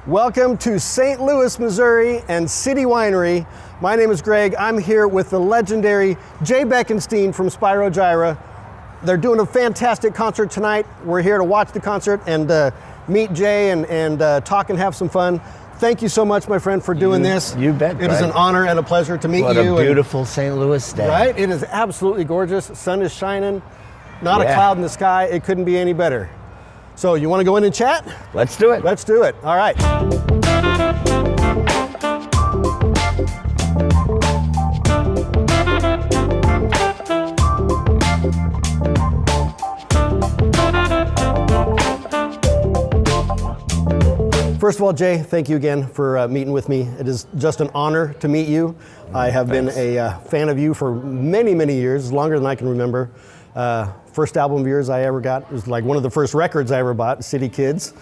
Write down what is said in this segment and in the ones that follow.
Welcome to St. Louis, Missouri and City Winery. My name is Greg. I'm here with the legendary Jay Beckenstein from Spyro, Gyra. They're doing a fantastic concert tonight. We're here to watch the concert and meet Jay and talk and have some fun. Thank you so much, my friend, for doing this. You bet, It is an honor and a pleasure to meet you. What a beautiful St. Louis day. Right? It is absolutely gorgeous. The sun is shining. Not a cloud in the sky. It couldn't be any better. So you want to go in and chat? Let's do it. Let's do it. All right. First of all, Jay, thank you again for meeting with me. It is just an honor to meet you. I have been a fan of you for many, many years, longer than I can remember. First album of yours I ever got was like one of the first records I ever bought, City Kids.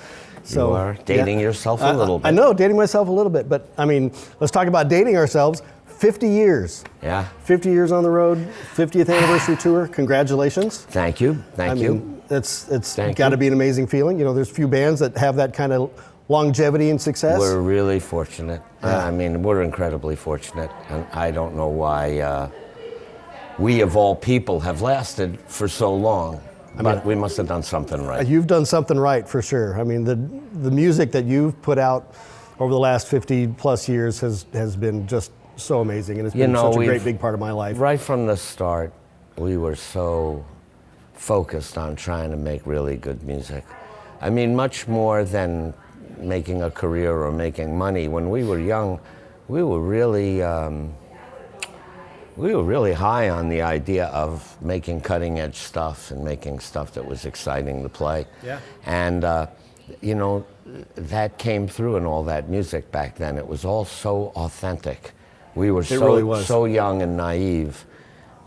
So you are dating yourself a little bit. I know, dating myself a little bit, but I mean, let's talk about dating ourselves. 50 years. Yeah. 50 years on the road, 50th anniversary tour. Congratulations. Thank you. Thank you. It's got to be an amazing feeling. You know, there's few bands that have that kind of longevity and success. We're really fortunate. I mean, we're incredibly fortunate, and I don't know why we of all people have lasted for so long. But we must have done something right. You've done something right for sure. I mean, the music that you've put out over the last 50 plus years has been just so amazing, and it's been such a great big part of my life. Right from the start, we were so focused on trying to make really good music. I mean, much more than making a career or making money. When we were young, we were really high on the idea of making cutting edge stuff and making stuff that was exciting to play. Yeah. And you know, that came through in all that music back then. It was all so authentic. We were so young and naive,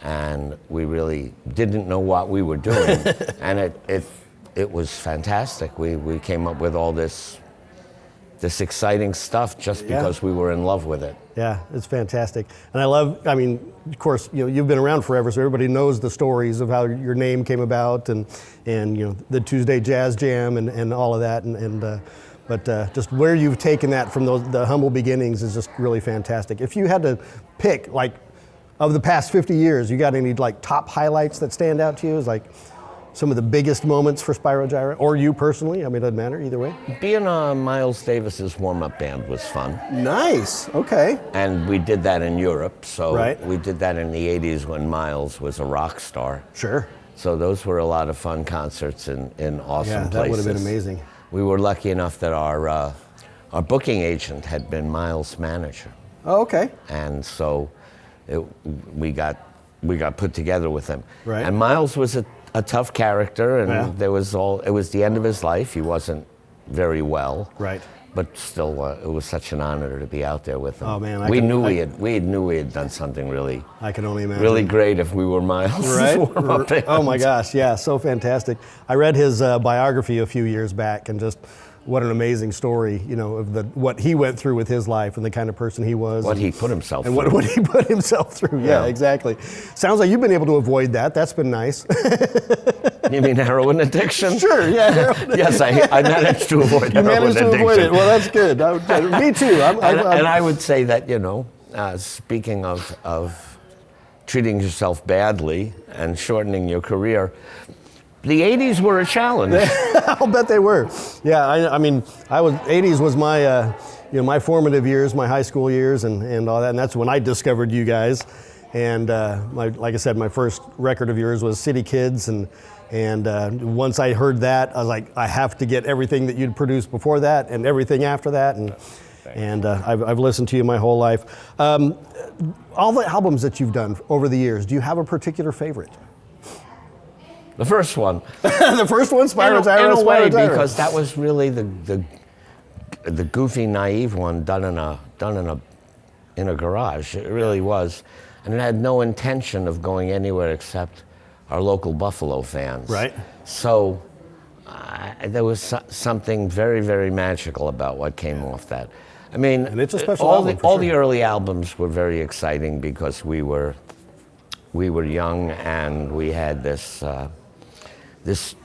and we really didn't know what we were doing. And it was fantastic. We came up with all this exciting stuff just because we were in love with it. Yeah, it's fantastic. And I mean, of course, you know, you've been around forever, so everybody knows the stories of how your name came about and you know, the Tuesday Jazz Jam and all of that. But just where you've taken that from the humble beginnings is just really fantastic. If you had to pick, like, of the past 50 years, you got any like top highlights that stand out to you as like some of the biggest moments for Spyro Gyra, or you personally? I mean, it doesn't matter either way. Being on Miles Davis's warm-up band was fun. Nice, okay. And we did that in Europe, so right. We did that in the 80s when Miles was a rock star. Sure. So those were a lot of fun concerts in awesome places. That would have been amazing. We were lucky enough that our booking agent had been Miles' manager. Oh, okay. And so we got put together with him. Right. And Miles was a tough character, and it was the end of his life. He wasn't very well. Right. But still, it was such an honor to be out there with him. Oh man, we knew we had done something really. I can only imagine. Really great if we were Miles. Right. warm-up band. Oh my gosh, yeah, so fantastic. I read his biography a few years back, and just what an amazing story, you know, of what he went through with his life and the kind of person he was. What he put himself through. And what he put himself through. Yeah, exactly. Sounds like you've been able to avoid that. That's been nice. You mean heroin addiction? Sure, yeah. Heroin. Yes, I managed to avoid heroin addiction. You managed to avoid it. Well, that's good. Me too. And I would say that, you know, speaking of treating yourself badly and shortening your career, the 80s were a challenge. I'll bet they were. Yeah, I mean, 80s was my, my formative years, my high school years and all that, and that's when I discovered you guys. And like I said, my first record of yours was City Kids, and once I heard that, I was like, I have to get everything that you'd produced before that and everything after that, and I've listened to you my whole life. All the albums that you've done over the years, do you have a particular favorite? The first one. The first one, Spyro Gyra. In a way, because that was really the goofy, naive one done in a garage. It really was, and it had no intention of going anywhere except our local Buffalo fans. Right. So there was something very, very magical about what came off that. I mean, and it's a special album all the early albums were very exciting because we were young and we had this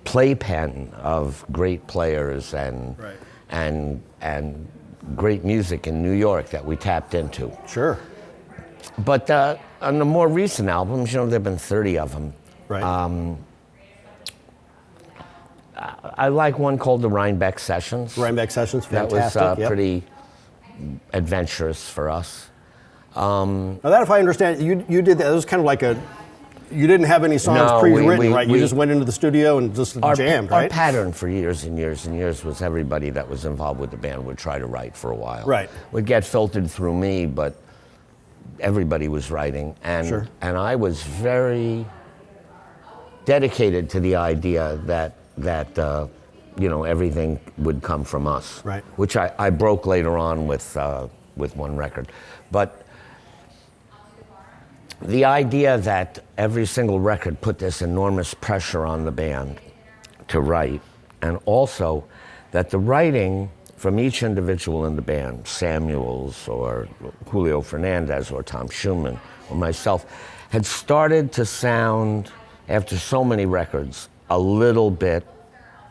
playpen of great players and and great music in New York that we tapped into. Sure. But on the more recent albums, there have been 30 of them. Right. I like one called the Reinbeck Sessions. Reinbeck Sessions, fantastic. That was pretty adventurous for us. Now that, if I understand, you did that. It was kind of like you didn't have any songs pre-written, right? You just went into the studio and just jammed, right? Our pattern for years and years and years was everybody that was involved with the band would try to write for a while. Right. Would get filtered through me, but everybody was writing. And I was very dedicated to the idea that everything would come from us. Right. Which I broke later on with one record. But the idea that every single record put this enormous pressure on the band to write, and also that the writing from each individual in the band, Samuels or Julio Fernandez or Tom Schumann or myself, had started to sound, after so many records, a little bit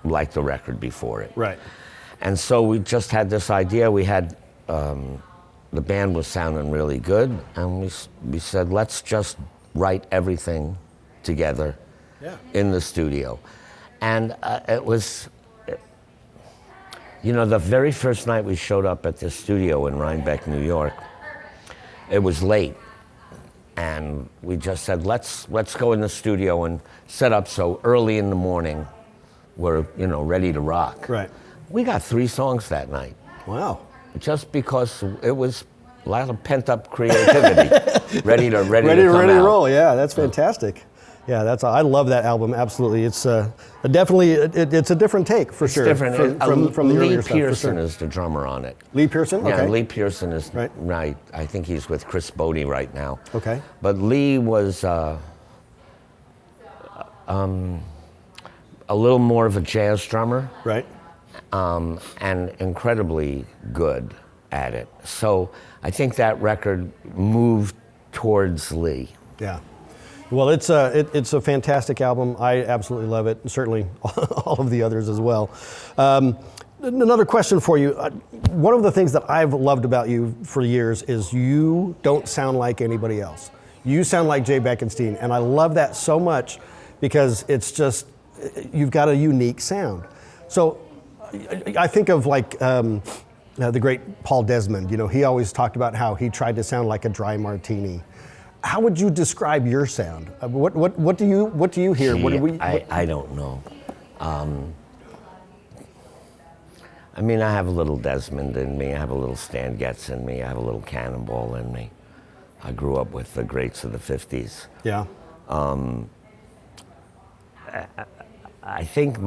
like the record before it. Right. And so we just had this idea. We had the band was sounding really good, and we said, let's just write everything together in the studio. And it was, the very first night we showed up at the studio in Reinbeck, New York, it was late. And we just said, let's go in the studio and set up so early in the morning we're, ready to rock. Right. We got 3 songs that night. Wow. Just because it was a lot of pent-up creativity, ready to roll. Yeah, that's fantastic. Yeah, I love that album. Absolutely, it's definitely it's a different take for sure. Different from the earlier stuff. Lee Pearson is the drummer on it. Lee Pearson. Yeah, okay. Lee Pearson is right. I think he's with Chris Bodie right now. Okay. But Lee was a little more of a jazz drummer. Right. And incredibly good at it. So I think that record moved towards Lee. Yeah. Well, it's a fantastic album. I absolutely love it, and certainly all of the others as well. Another question for you. One of the things that I've loved about you for years is you don't sound like anybody else. You sound like Jay Beckenstein, and I love that so much because it's just, you've got a unique sound. So I think of like the great Paul Desmond. He always talked about how he tried to sound like a dry martini. How would you describe your sound? What do you hear? Gee, I don't know. I have a little Desmond in me. I have a little Stan Getz in me. I have a little Cannonball in me. I grew up with the greats of the 50s. Yeah. I think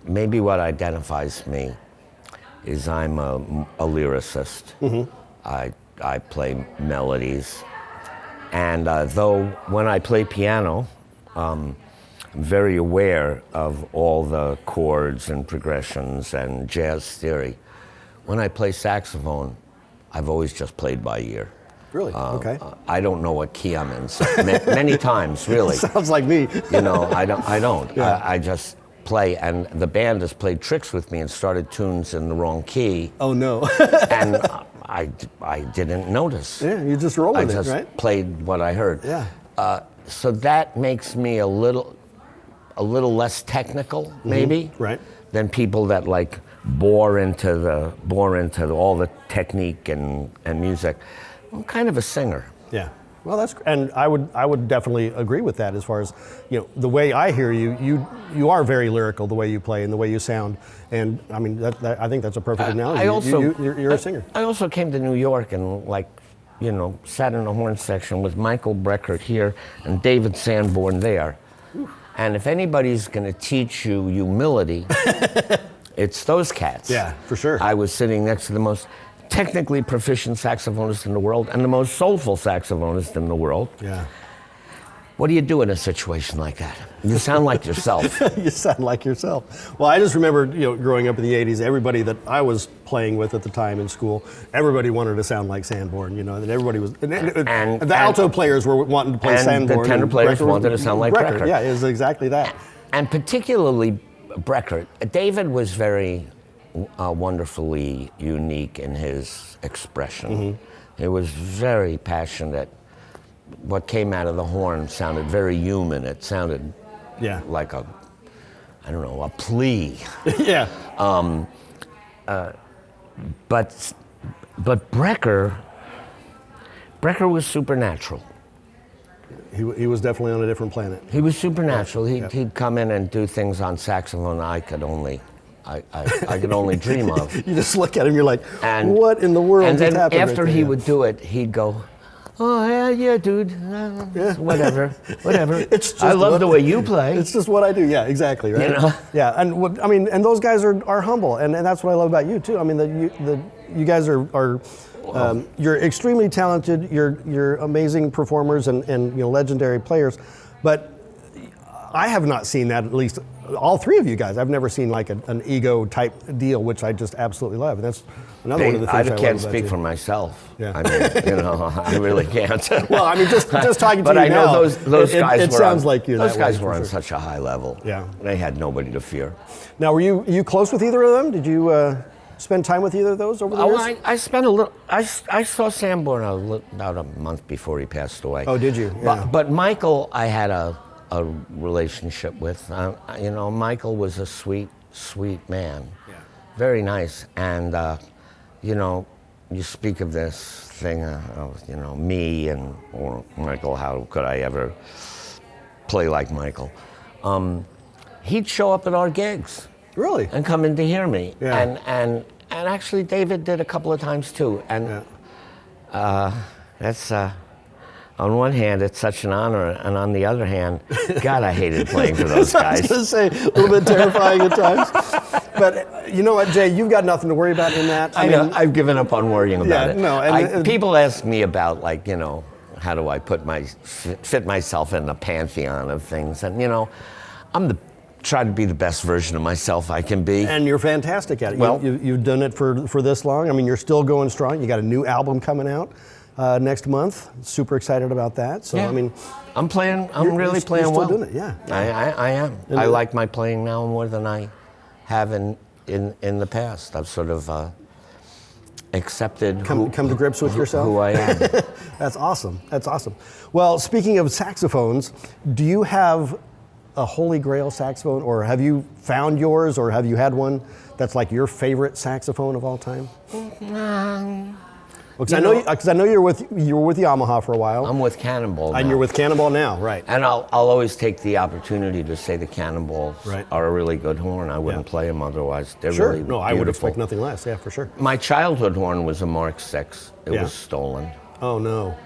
maybe what identifies me is I'm a lyricist. Mm-hmm. I play melodies. And though when I play piano, I'm very aware of all the chords and progressions and jazz theory. When I play saxophone, I've always just played by ear. Really? Okay. I don't know what key I'm in. So many times, really. Sounds like me. I don't. Yeah. I just play, and the band has played tricks with me and started tunes in the wrong key. Oh no. And I didn't notice. Yeah, you just roll with it, right? I just played what I heard. Yeah. So that makes me a little less technical, maybe, mm-hmm. Right. than people that bore into all the technique and music. I'm kind of a singer. Yeah. Well, and I would definitely agree with that as far as, the way I hear you are very lyrical the way you play and the way you sound. And I think that's a perfect analogy. You're a singer. I also came to New York and sat in the horn section with Michael Breckert here and David Sanborn there. And if anybody's going to teach you humility, it's those cats. Yeah, for sure. I was sitting next to the most technically proficient saxophonist in the world and the most soulful saxophonist in the world. Yeah. What do you do in a situation like that? You sound like yourself. You sound like yourself. Well, I just remember, growing up in the 80s, everybody that I was playing with at the time in school, everybody wanted to sound like Sanborn, and everybody was, and the alto players were wanting to play Sanborn. And the tenor players wanted to sound like Breckert. Yeah, it was exactly that. And particularly Breckert. David was very wonderfully unique in his expression. He was very passionate. What came out of the horn sounded very human. It sounded like a plea. Yeah. But Brecker was supernatural. He was definitely on a different planet. He was supernatural. He'd come in and do things on saxophone I could only dream of. You just look at him, you're like, what in the world? And then after right he would do it, he'd go, "Oh yeah, dude, whatever." I love the way you play. It's just what I do. Yeah, exactly. Right. You know? Yeah, and those guys are humble, and that's what I love about you too. I mean, you guys are you're extremely talented. You're amazing performers and legendary players, but I have not seen that, at least all three of you guys. I've never seen like an ego type deal, which I just absolutely love. And that's another one of the things I love about you. I can't speak for myself. Yeah. I mean, I really can't. Well, I mean, just talking to but you I know now, those guys. It sounds like you. Those guys were on such a high level. Yeah. They had nobody to fear. Now, were you close with either of them? Did you spend time with either of those over the years? I spent a little. I saw Sanborn about a month before he passed away. Oh, did you? Yeah. But Michael, I had a relationship with. Michael was a sweet man. Yeah. Very nice. And, you speak of this thing, me or Michael, how could I ever play like Michael? He'd show up at our gigs. Really? And come in to hear me. Yeah. And actually David did a couple of times too. And that's... on one hand, it's such an honor, and on the other hand, God, I hated playing for those guys. I was going to say, a little bit terrifying at times. But you know what, Jay, you've got nothing to worry about in that. I mean, I've given up on worrying about it. No, people ask me about, how do I fit myself in the pantheon of things, and I'm try to be the best version of myself I can be. And you're fantastic at it. Well, you've done it for this long. I mean, you're still going strong. You got a new album coming out next month. Super excited about that. So I mean, I'm really playing you're well. Still doing it, yeah. I am. I like my playing now more than I have in the past. I've sort of accepted come to grips with yourself. Who I am. That's awesome. Well, speaking of saxophones, do you have a holy grail saxophone, or have you found yours, or have you had one that's like your favorite saxophone of all time? Because I know you were with Yamaha for a while. I'm with Cannonball now. And you're with Cannonball now, right? And I'll always take the opportunity to say the Cannonballs are a really good horn. I wouldn't play them otherwise. They're really beautiful. I would expect nothing less. Yeah, for sure. My childhood horn was a Mark VI. It was stolen. Oh no.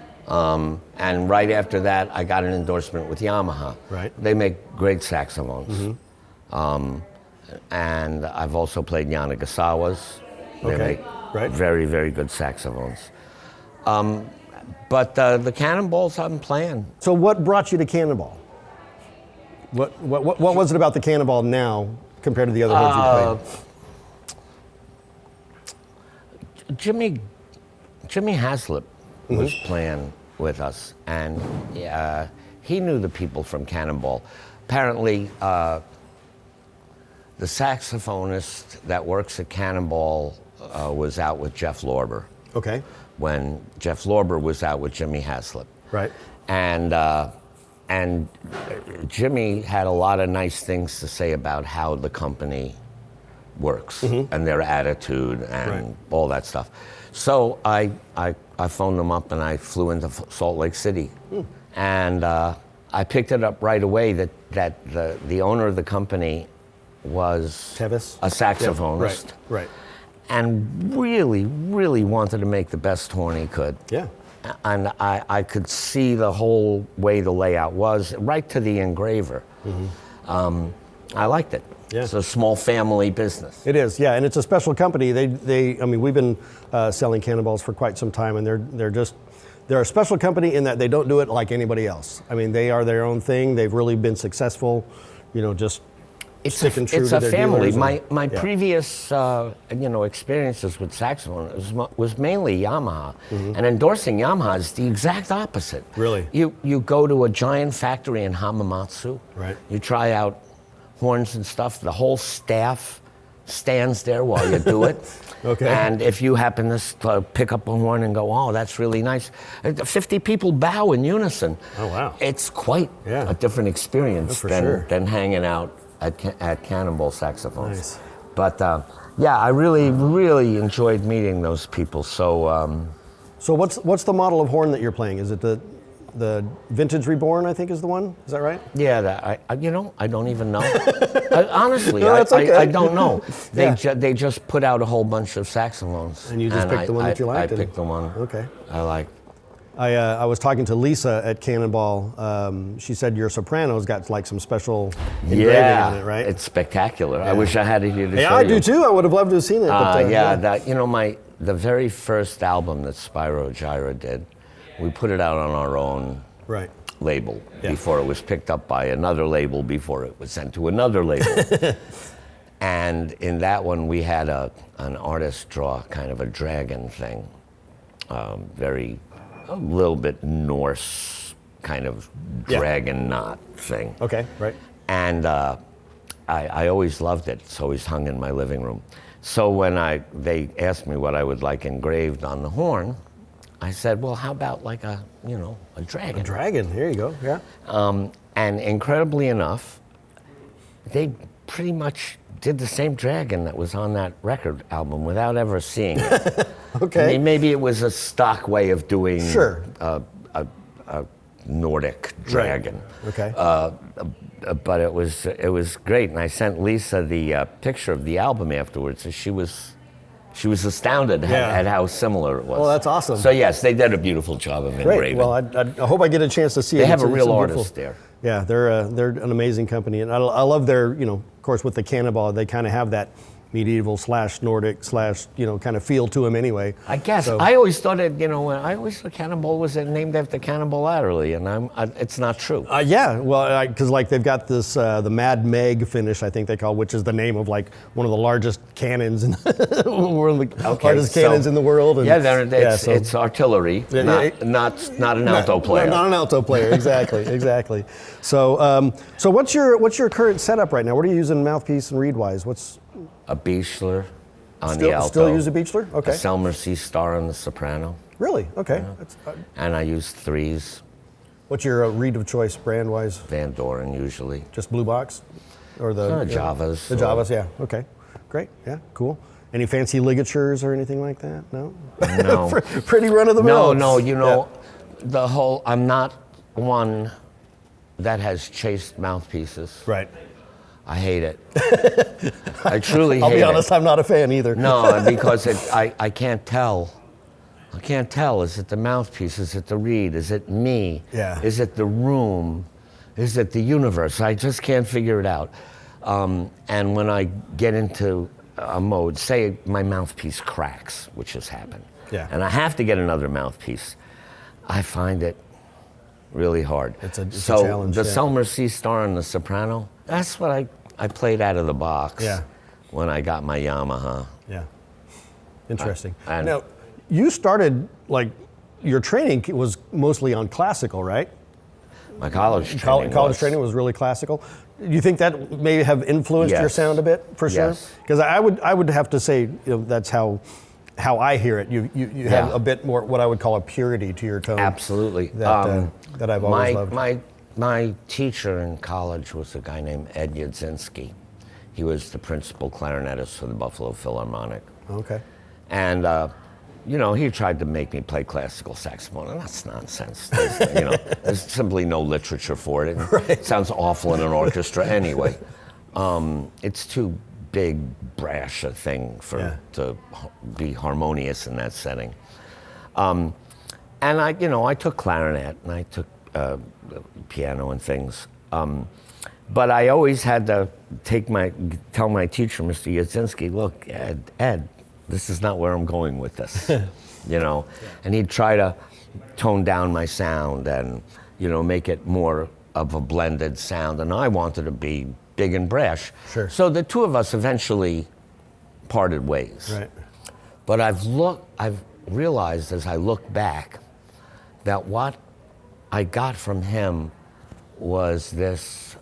And right after that, I got an endorsement with Yamaha. Right. They make great saxophones. And I've also played Yanagasawas. They make very, very good saxophones. But the Cannonballs I'm playing. So what brought you to Cannonball? What was it about the Cannonball now compared to the other horns you played? Jimmy Haslip was playing with us, and he knew the people from Cannonball. Apparently, the saxophonist that works at Cannonball was out with Jeff Lorber. Okay. When Jeff Lorber was out with Jimmy Haslip. Right. And Jimmy had a lot of nice things to say about how the company works and their attitude and all that stuff. So I phoned them up and I flew into Salt Lake City. And I picked it up right away that the owner of the company was Tevis? A saxophonist. Right. And really, really wanted to make the best horn he could. Yeah. And I could see the whole way the layout was, right to the engraver. I liked it. Yeah. It's a small family business. It is, yeah, and it's a special company. We've been selling Cannonballs for quite some time, and they're a special company in that they don't do it like anybody else. I mean, they are their own thing. They've really been successful, just sticking true to their It's a family. dealers. My previous experiences with saxophone was mainly Yamaha, and endorsing Yamaha is the exact opposite. Really? You go to a giant factory in Hamamatsu. Right. You try out horns and stuff. The whole staff stands there while you do it. Okay. And if you happen to pick up a horn and go, oh, that's really nice, 50 people bow in unison. Oh, wow. It's quite a different experience than hanging out at Cannonball Saxophones. Nice. But yeah, I really, really enjoyed meeting those people. So, so what's the model of horn that you're playing? Is it the Vintage Reborn, I think, is the one? Is that right? Yeah, I don't even know. Honestly, no, that's okay. I don't know. They just put out a whole bunch of saxophones. And you just picked the one that you liked? I picked the one I liked. I was talking to Lisa at Cannonball. She said your soprano's got like some special engraving on it, right? It's spectacular. I wish I had it here to show you. Yeah, I do too. I would have loved to have seen it. But, the very first album that Spyro Gyra did, we put it out on our own label before it was picked up by another label, before it was sent to another label. And in that one, we had an artist draw kind of a dragon thing, a little bit Norse kind of dragon knot thing. Okay, right. And I always loved it. It's always hung in my living room. So when they asked me what I would like engraved on the horn, I said, well, how about like a dragon? A dragon, here you go, yeah. And incredibly enough, they pretty much did the same dragon that was on that record album without ever seeing it. Okay. I mean, maybe it was a stock way of doing a Nordic dragon. Right. Okay. But it was great, and I sent Lisa the picture of the album afterwards, and she was astounded at how similar it was. Well, that's awesome. So yes, they did a beautiful job of engraving. Well, I hope I get a chance to see it. They have a real artist there. Yeah, they're an amazing company, and I love their, of course, with the Cannonball, they kind of have that medieval / Nordic / kind of feel to them anyway. I guess. So, I always thought I always thought Cannonball was named after Cannonball Adderley, and it's not true. Yeah, well, because they've got this the Mad Meg finish, I think they call, which is the name of like one of the largest cannons in largest cannons in the world. And, it's artillery, not an alto player. Not an alto player, exactly. So what's your current setup right now? What are you using mouthpiece and reed wise? What's a Beechler on the alto. Still use a Beechler? Okay. A Selmer C Star on the soprano. Really? Okay. Yeah. And I use threes. What's your reed of choice brand-wise? Van Doren usually. Just blue box? Or the Javas. The Javas, yeah. Okay. Great. Yeah, cool. Any fancy ligatures or anything like that? No? No. Pretty run-of-the-mill. No, I'm not one that has chased mouthpieces. Right. I hate it. I truly hate it. I'll be honest, I'm not a fan either. No, because I can't tell. I can't tell. Is it the mouthpiece? Is it the reed? Is it me? Yeah. Is it the room? Is it the universe? I just can't figure it out. And when I get into a mode, say my mouthpiece cracks, which has happened, and I have to get another mouthpiece, I find it really hard. It's a challenge. The Selmer C Star and the soprano, that's what I played out of the box when I got my Yamaha. Yeah. Interesting. Now, you started, your training was mostly on classical, right? My college training was really classical. Do you think that may have influenced your sound a bit, for sure? Yes. Because I would have to say, that's how I hear it. You have a bit more what I would call a purity to your tone. Absolutely. That I've always loved. My teacher in college was a guy named Ed Yudzinski. He was the principal clarinetist for the Buffalo Philharmonic. Okay. And he tried to make me play classical saxophone, and that's nonsense. There's simply no literature for it. It sounds awful in an orchestra anyway. It's too big, brash a thing to be harmonious in that setting. And I took clarinet and I took piano and things. But I always had to tell my teacher, Mr. Yudzinski, look, Ed, this is not where I'm going with this, And he'd try to tone down my sound and, make it more of a blended sound. And I wanted to be big and brash. Sure. So the two of us eventually parted ways. Right. But I've realized as I look back that what I got from him was this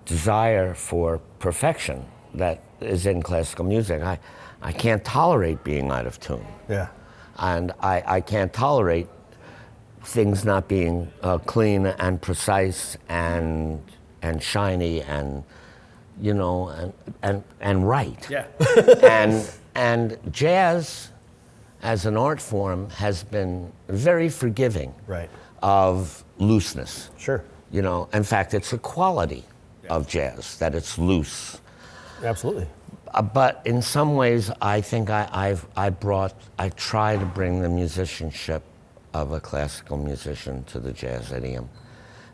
desire for perfection that is in classical music. I can't tolerate being out of tune. Yeah. And I can't tolerate things not being clean and precise and shiny and, you know, and right. Yeah. and jazz as an art form has been very forgiving right. of looseness. Sure. You know, in fact, it's a quality of jazz that it's loose. Absolutely. But in some ways, I think I try to bring the musicianship of a classical musician to the jazz idiom.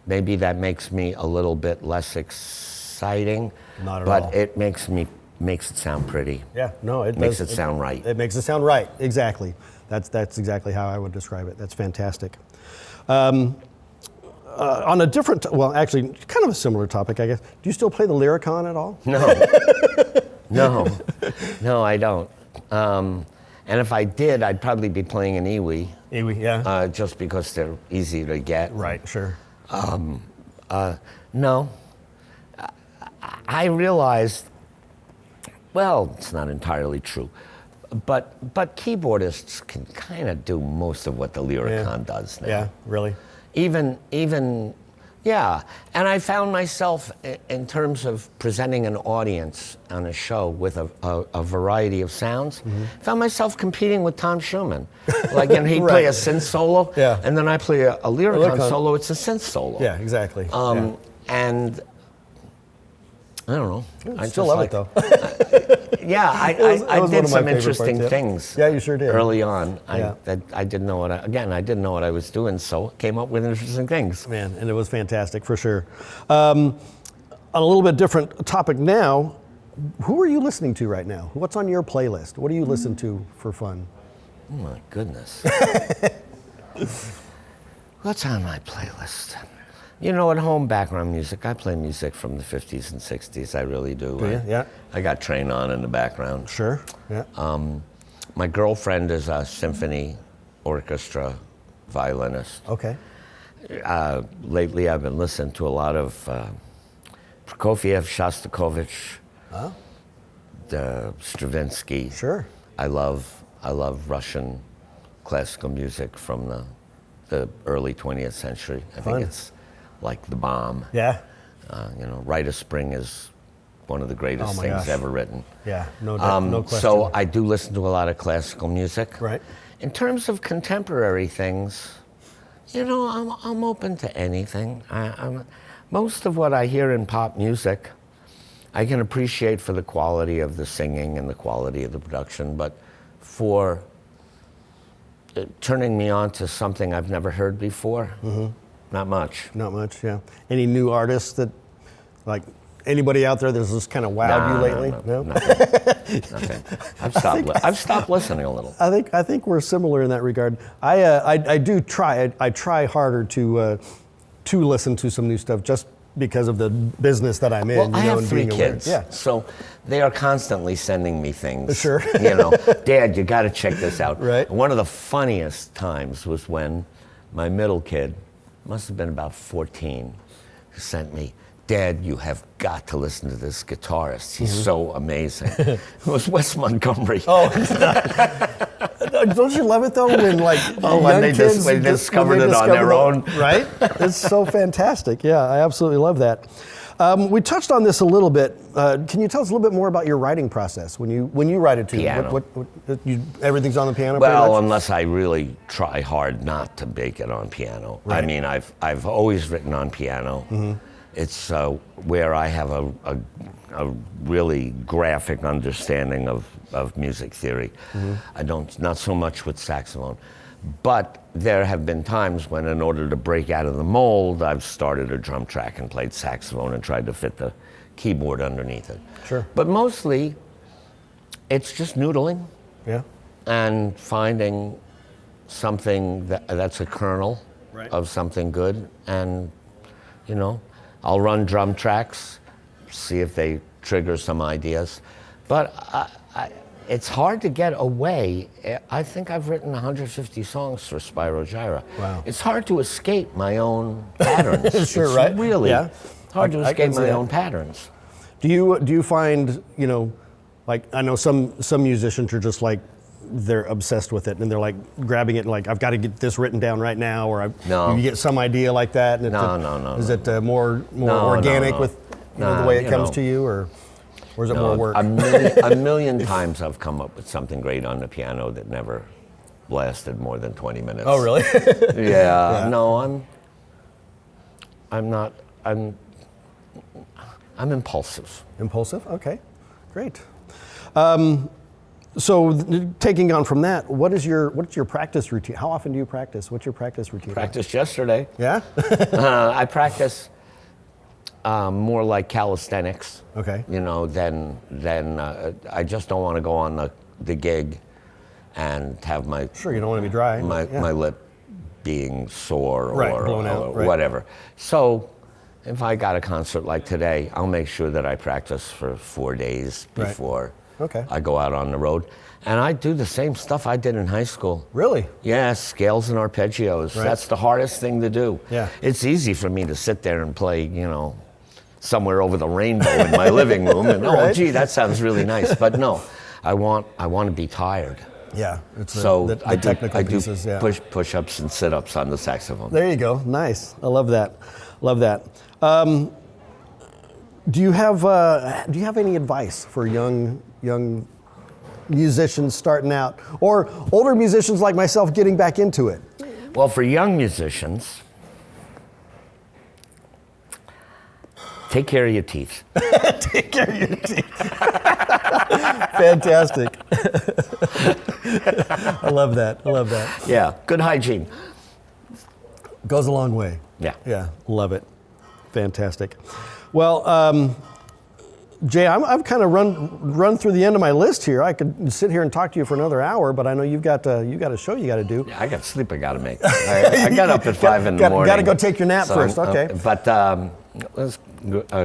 Maybe that makes me a little bit less exciting. Not at all. But it makes it sound pretty. Yeah, no, it makes it sound right. It makes it sound right, exactly. That's exactly how I would describe it. That's fantastic. On a different, well, actually, kind of a similar topic, I guess. Do you still play the Lyricon at all? No. No, I don't. And if I did, I'd probably be playing an Iwi. Iwi, yeah. Just because they're easy to get. Right, sure. No. I realized, well, it's not entirely true, but keyboardists can kind of do most of what the Lyricon does now. Yeah, really? Even, yeah. And I found myself, in terms of presenting an audience on a show with a variety of sounds, found myself competing with Tom Schumann. Like, and he'd play a synth solo, and then I play a Lyricon solo, it's a synth solo. Yeah, exactly. And I don't know. I still love it, though. Yeah, I did some interesting things. Yeah, you sure did. Early on, I didn't know what I didn't know what I was doing, so came up with interesting things. Man, and it was fantastic for sure. On a little bit different topic now, who are you listening to right now? What's on your playlist? What do you listen to for fun? Oh my goodness. What's on my playlist? You know, at home, background music. I play music from the 50s and 60s. I really do. Yeah. I got Train On in the background. Sure. Yeah. My girlfriend is a symphony orchestra violinist. Okay. Lately, I've been listening to a lot of Prokofiev, Shostakovich, Stravinsky. Sure. I love Russian classical music from the early 20th century. I think it's like the bomb. Yeah. You know, Rite of Spring is one of the greatest things ever written. Yeah, no doubt, no question. So I do listen to a lot of classical music. Right. In terms of contemporary things, you know, I'm open to anything. Most of what I hear in pop music, I can appreciate for the quality of the singing and the quality of the production, but for turning me on to something I've never heard before, not much. Not much, yeah. Any new artists that, like, anybody out there that's just kind of wowed you lately? No? Nothing. I've stopped listening a little. I think we're similar in that regard. I do try. I try harder to listen to some new stuff just because of the business that I'm in. Well, I have and 3 being kids, aware. Yeah. so they are constantly sending me things. Sure. You know, Dad, you got to check this out. Right. One of the funniest times was when my middle kid, must have been about 14, sent me, Dad, you have got to listen to this guitarist. He's so amazing. It was Wes Montgomery. Oh, don't you love it though when when they discovered it on their own, right? It's so fantastic. Yeah, I absolutely love that. We touched on this a little bit. Can you tell us a little bit more about your writing process when you write a tune? Piano. Everything's on the piano. Well, unless I really try hard not to make it on piano. Right. I mean, I've always written on piano. It's where I have a really graphic understanding of music theory. I not so much with saxophone. But there have been times when, in order to break out of the mold, I've started a drum track and played saxophone and tried to fit the keyboard underneath it. Sure. But mostly, it's just noodling. Yeah. And finding something that's a kernel of something good. And, you know, I'll run drum tracks, see if they trigger some ideas. But it's hard to get away. I think I've written 150 songs for Spyro Gyra. Wow. It's hard to escape my own patterns. Sure, it's right? really hard to escape my own patterns. Do you find, like I know some musicians are just like, they're obsessed with it and they're like grabbing it and like, I've got to get this written down right now, or you get some idea like that? And No. Is it more organic with the way it comes to you, or is it more work? A million times I've come up with something great on the piano that never lasted more than 20 minutes. Oh, really? Yeah. No, I'm impulsive. Impulsive? Okay, great. So taking on from that, what's your practice routine? How often do you practice? What's your practice routine? Practiced yesterday. Yeah? I practice more like calisthenics. Okay. Than I just don't want to go on the gig and have my... Sure, you don't want to be dry. My lip being sore or blown out, right. Whatever. So if I got a concert like today, I'll make sure that I practice for 4 days before I go out on the road. And I do the same stuff I did in high school. Really? Yeah, scales and arpeggios. Right. That's the hardest thing to do. Yeah. It's easy for me to sit there and play, somewhere over the rainbow in my living room, and Right. oh, gee, that sounds really nice. But no, I want to be tired. Yeah. It's So the technical pieces. I do push-ups and sit-ups on the saxophone. There you go. Nice. I love that. Love that. Do you have any advice for young musicians starting out, or older musicians like myself getting back into it? Well, for young musicians, take care of your teeth. Take care of your teeth. Fantastic. I love that. Yeah, good hygiene. Goes a long way. Yeah. Yeah, love it. Fantastic. Well, Jay, I've kind of run through the end of my list here. I could sit here and talk to you for another hour, but I know you've got a show you got to do. Yeah, I got sleep I got to make. I got up at 5 in the morning. Got to go take your nap first. Okay. But it was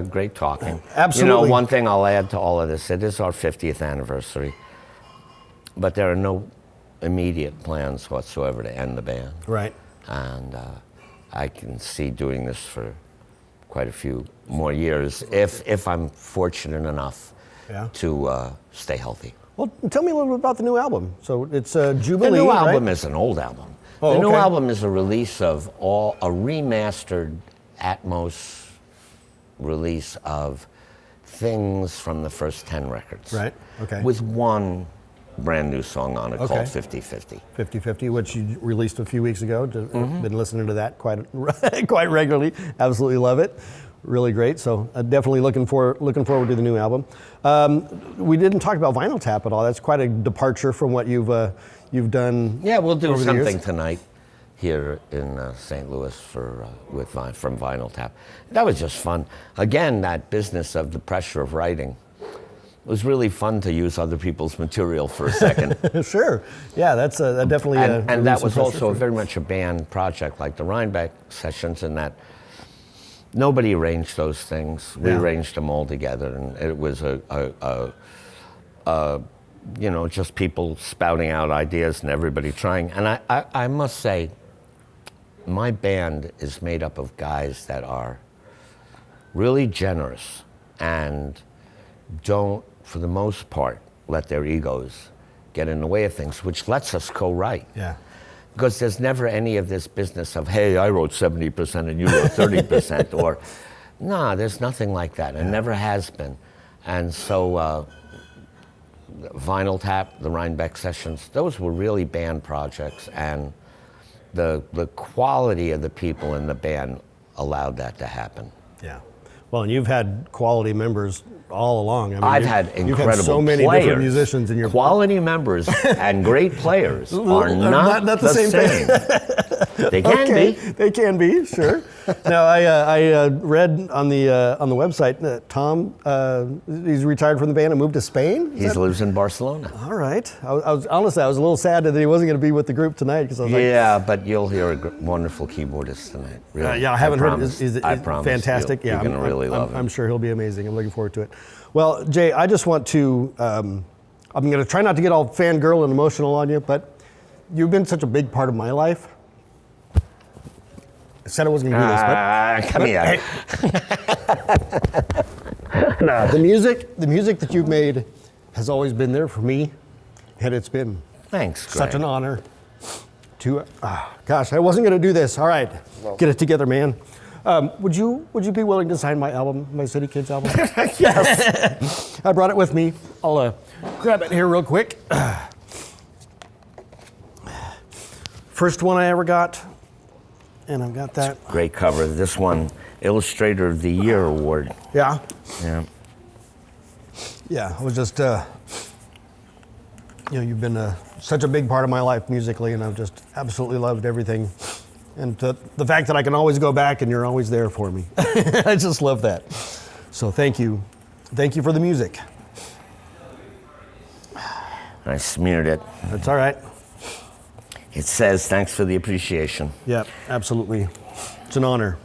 great talking. Absolutely. One thing I'll add to all of this: it is our 50th anniversary, but there are no immediate plans whatsoever to end the band. Right. And I can see doing this for quite a few more years if I'm fortunate enough to stay healthy. Well, tell me a little bit about the new album. So it's Jubilee. The new right? album is an old album. Oh, the new okay. album is a release of a remastered Atmos release of things from the first 10 records. Right. Okay. With one brand new song on it Okay. called 50/50. 50/50, which you released a few weeks ago. Been listening to that quite regularly. Absolutely love it. Really great. So definitely looking forward to the new album. We didn't talk about Vinyl Tap at all. That's quite a departure from what you've done. Yeah, we'll do over the years. something tonight here in St. Louis from Vinyl Tap. That was just fun. Again, that business of the pressure of writing. It was really fun to use other people's material for a second. Sure. Yeah, that's definitely. And that was also very much a band project, like the Reinbeck sessions, in that nobody arranged those things. We arranged them all together, and it was just people spouting out ideas and everybody trying. And I must say, my band is made up of guys that are really generous and don't, for the most part, let their egos get in the way of things, which lets us co-write. Yeah. Because there's never any of this business of, hey, I wrote 70% and you wrote 30%, or, nah, there's nothing like that, and never has been. And so Vinyl Tap, the Reinbeck sessions, those were really band projects, and the quality of the people in the band allowed that to happen. Yeah. Well, and you've had quality members all along. I mean, I've had incredible You've had so many players. different musicians in your quality members and great players are not the same. They can be. They can be, sure. Now, I read on the website that Tom, he's retired from the band and moved to Spain? He lives in Barcelona. All right. I was honestly, I was a little sad that he wasn't going to be with the group tonight, because I was yeah, but you'll hear a wonderful keyboardist tonight. Really. Yeah, I haven't heard it. I promise. Fantastic. You're going to really love him. I'm sure he'll be amazing. I'm looking forward to it. Well, Jay, I just want to, I'm going to try not to get all fangirl and emotional on you, but you've been such a big part of my life. I said I wasn't going to do this, but... Come here. The music that you've made has always been there for me, and it's been Thanks, Greg. such an honor to. Gosh, I wasn't going to do this. All right, get it together, man. Would you be willing to sign my album, my City Kids album? Yes. I brought it with me. I'll grab it here real quick. First one I ever got, and I've got that. Great cover. This one, Illustrator of the Year award. Yeah. Yeah. Yeah, I was just, you've been such a big part of my life musically, and I've just absolutely loved everything. And the fact that I can always go back and you're always there for me. I just love that. So thank you. Thank you for the music. I smeared it. That's all right. It says, thanks for the appreciation. Yeah, absolutely. It's an honor.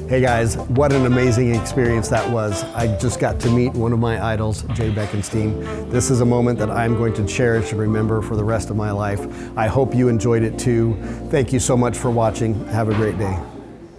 Hey guys, what an amazing experience that was. I just got to meet one of my idols, Beckenstein. This is a moment that I'm going to cherish and remember for the rest of my life. I hope you enjoyed it too. Thank you so much for watching. Have a great day.